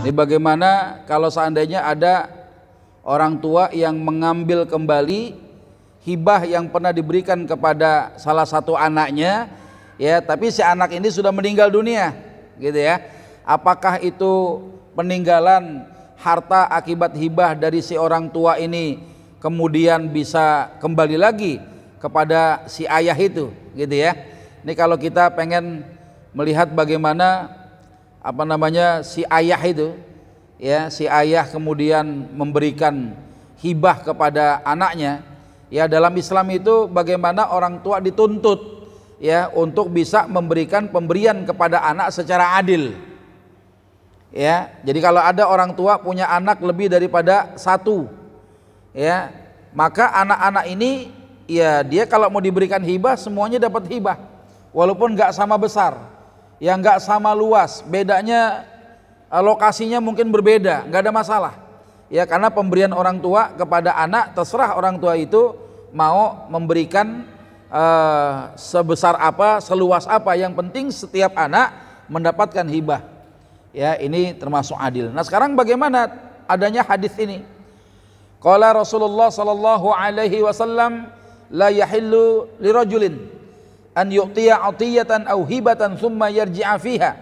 Ini bagaimana kalau seandainya ada orang tua yang mengambil kembali hibah yang pernah diberikan kepada salah satu anaknya, ya, tapi si anak ini sudah meninggal dunia, gitu ya. Apakah itu peninggalan harta akibat hibah dari si orang tua ini kemudian bisa kembali lagi kepada si ayah itu, gitu ya. Ini kalau kita pengen melihat bagaimana si ayah itu, ya, si ayah kemudian memberikan hibah kepada anaknya, ya, dalam Islam itu bagaimana orang tua dituntut, ya, untuk bisa memberikan pemberian kepada anak secara adil, ya. Jadi kalau ada orang tua punya anak lebih daripada satu, ya, maka anak-anak ini, ya, dia kalau mau diberikan hibah semuanya dapat hibah, walaupun nggak sama besar, yang nggak sama luas, bedanya lokasinya mungkin berbeda, nggak ada masalah, ya, karena pemberian orang tua kepada anak terserah orang tua itu mau memberikan sebesar apa, seluas apa, yang penting setiap anak mendapatkan hibah, ya, ini termasuk adil. Nah sekarang bagaimana adanya hadis ini? Qala Rasulullah sallallahu alaihi wasallam, la yahillu lirajulin an yu'tiya atiyatan aw hibatan thumma yarji'a fiha.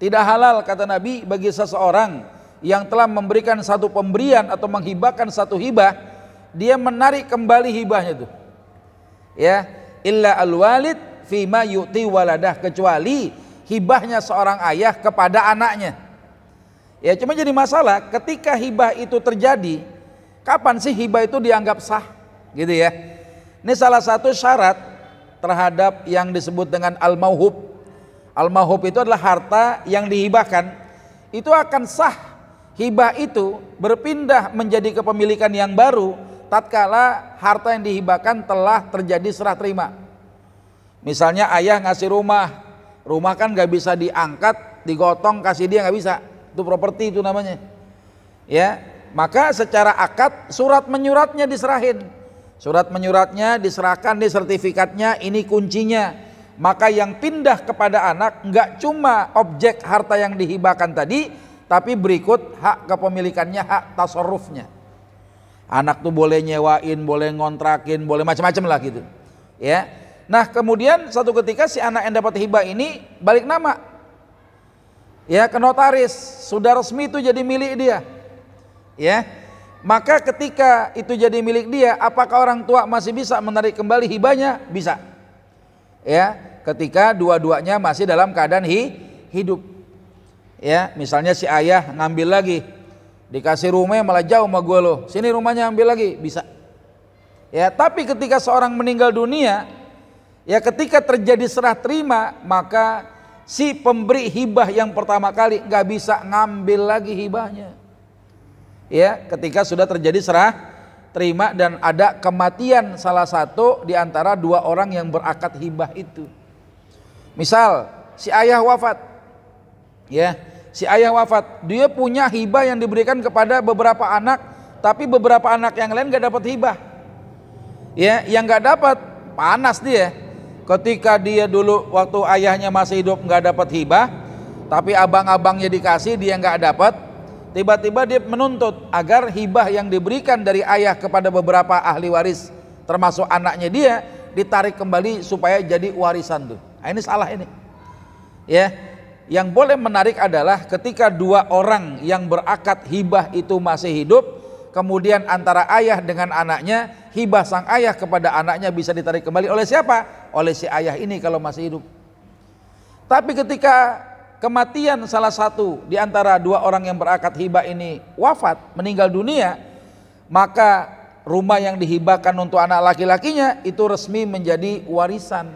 Tidak halal, kata Nabi, bagi seseorang yang telah memberikan satu pemberian atau menghibahkan satu hibah, dia menarik kembali hibahnya itu, ya, illa alwalid fima yu'ti waladah, kecuali hibahnya seorang ayah kepada anaknya. Ya, cuma jadi masalah ketika hibah itu terjadi, kapan sih hibah itu dianggap sah, gitu ya. Ini salah satu syarat terhadap yang disebut dengan al-mauhub. Al-mauhub itu adalah harta yang dihibahkan, itu akan sah hibah itu berpindah menjadi kepemilikan yang baru tatkala harta yang dihibahkan telah terjadi serah terima. Misalnya ayah ngasih rumah kan gak bisa diangkat, digotong kasih dia, gak bisa, itu properti itu namanya, ya. Maka secara akad surat menyuratnya diserahin, surat menyuratnya diserahkan, di sertifikatnya, ini kuncinya. Maka yang pindah kepada anak nggak cuma objek harta yang dihibahkan tadi, tapi berikut hak kepemilikannya, hak tasarrufnya. Anak tuh boleh nyewain, boleh ngontrakin, boleh macam-macam lah gitu, ya. Nah kemudian satu ketika si anak yang dapat hibah ini balik nama, ya, ke notaris, sudah resmi itu jadi milik dia, ya. Maka ketika itu jadi milik dia, apakah orang tua masih bisa menarik kembali hibahnya? Bisa, ya, ketika dua-duanya masih dalam keadaan hidup, ya. Misalnya si ayah ngambil lagi, dikasih rumah malah jauh sama gue loh, sini rumahnya ambil lagi, bisa, ya. Tapi ketika seorang meninggal dunia, ya, ketika terjadi serah terima, maka si pemberi hibah yang pertama kali nggak bisa ngambil lagi hibahnya, ya, ketika sudah terjadi serah terima dan ada kematian salah satu di antara dua orang yang berakad hibah itu. Misal si ayah wafat, ya, si ayah wafat, dia punya hibah yang diberikan kepada beberapa anak, tapi beberapa anak yang lain gak dapat hibah, ya. Yang gak dapat panas dia, ketika dia dulu waktu ayahnya masih hidup gak dapat hibah, tapi abang-abangnya dikasih, dia gak dapat. Tiba-tiba dia menuntut agar hibah yang diberikan dari ayah kepada beberapa ahli waris termasuk anaknya dia ditarik kembali supaya jadi warisan tuh. Nah, ini salah ini, ya. Yang boleh menarik adalah ketika dua orang yang berakad hibah itu masih hidup, kemudian antara ayah dengan anaknya, hibah sang ayah kepada anaknya bisa ditarik kembali oleh siapa? Oleh si ayah ini kalau masih hidup. Tapi ketika kematian salah satu di antara dua orang yang berakad hibah ini wafat, meninggal dunia, maka rumah yang dihibahkan untuk anak laki-lakinya itu resmi menjadi warisan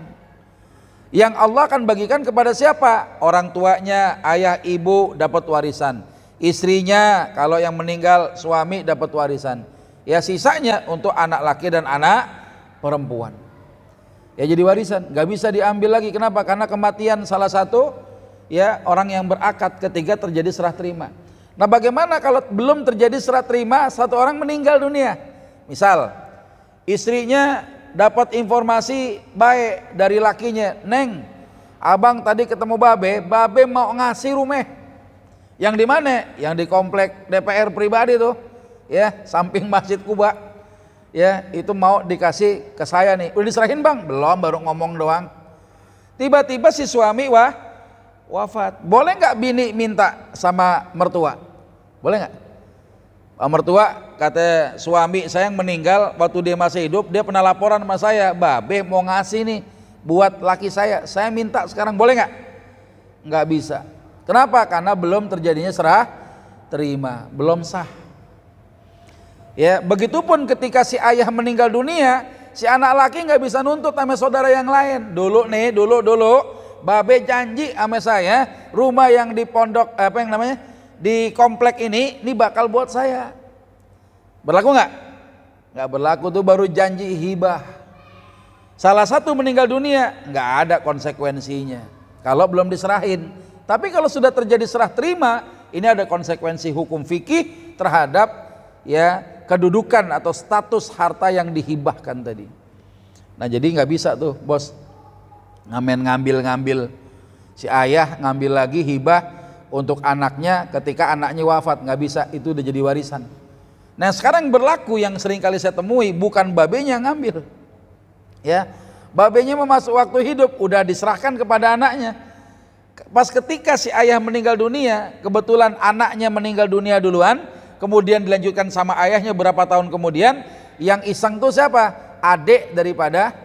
yang Allah akan bagikan kepada siapa? Orang tuanya, ayah ibu dapat warisan, istrinya kalau yang meninggal suami dapat warisan, ya, sisanya untuk anak laki dan anak perempuan, ya, jadi warisan, gak bisa diambil lagi. Kenapa? Karena kematian salah satu, ya, orang yang berakad ketika terjadi serah terima. Nah bagaimana kalau belum terjadi serah terima, satu orang meninggal dunia, misal istrinya dapat informasi baik dari lakinya, Neng, abang tadi ketemu babe mau ngasih rumah. Yang di mana? Yang di komplek DPR pribadi tuh, ya, samping Masjid Kuba. Ya, itu mau dikasih ke saya nih. Udah diserahin bang? Belum, baru ngomong doang. Tiba-tiba si suami wafat. Boleh nggak bini minta sama mertua? Boleh nggak? Mertua kata suami saya yang meninggal waktu dia masih hidup, dia pernah laporan sama saya, babe mau ngasih nih buat laki saya minta sekarang, boleh nggak? Nggak bisa. Kenapa? Karena belum terjadinya serah terima, belum sah. Ya, begitupun ketika si ayah meninggal dunia, si anak laki nggak bisa nuntut sama saudara yang lain. Dulu babe janji sama saya, rumah yang di pondok di komplek ini bakal buat saya. Berlaku nggak? Nggak berlaku, tuh baru janji hibah. Salah satu meninggal dunia, nggak ada konsekuensinya kalau belum diserahin. Tapi kalau sudah terjadi serah terima, ini ada konsekuensi hukum fikih terhadap ya kedudukan atau status harta yang dihibahkan tadi. Nah jadi nggak bisa tuh bos ngambil si ayah ngambil lagi hibah untuk anaknya ketika anaknya wafat, nggak bisa, itu udah jadi warisan. Nah sekarang berlaku yang sering kali saya temui, bukan babenya ngambil, ya, babenya memasuk waktu hidup udah diserahkan kepada anaknya. Pas ketika si ayah meninggal dunia, kebetulan anaknya meninggal dunia duluan, kemudian dilanjutkan sama ayahnya berapa tahun kemudian, yang iseng tuh siapa? Adik daripada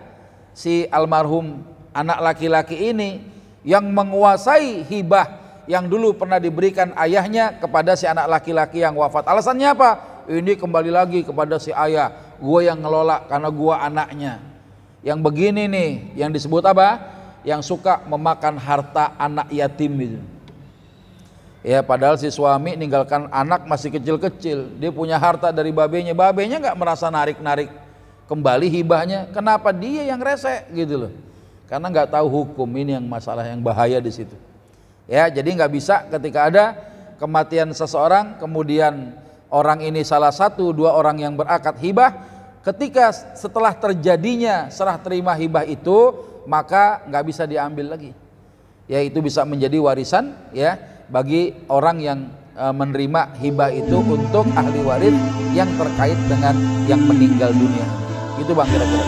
si almarhum anak laki-laki ini yang menguasai hibah yang dulu pernah diberikan ayahnya kepada si anak laki-laki yang wafat. Alasannya apa? Ini kembali lagi kepada si ayah, gue yang ngelola karena gue anaknya. Yang begini nih, yang disebut apa? Yang suka memakan harta anak yatim itu. Ya padahal si suami ninggalkan anak masih kecil-kecil, dia punya harta dari babenya nggak merasa narik-narik kembali hibahnya. Kenapa dia yang rese gitu loh? Karena nggak tahu hukum, ini yang masalah yang bahaya di situ. Ya, jadi nggak bisa ketika ada kematian seseorang, kemudian orang ini salah satu dua orang yang berakad hibah, ketika setelah terjadinya serah terima hibah itu, maka nggak bisa diambil lagi. Ya itu bisa menjadi warisan ya bagi orang yang menerima hibah itu untuk ahli waris yang terkait dengan yang meninggal dunia. Itu bang kira-kira.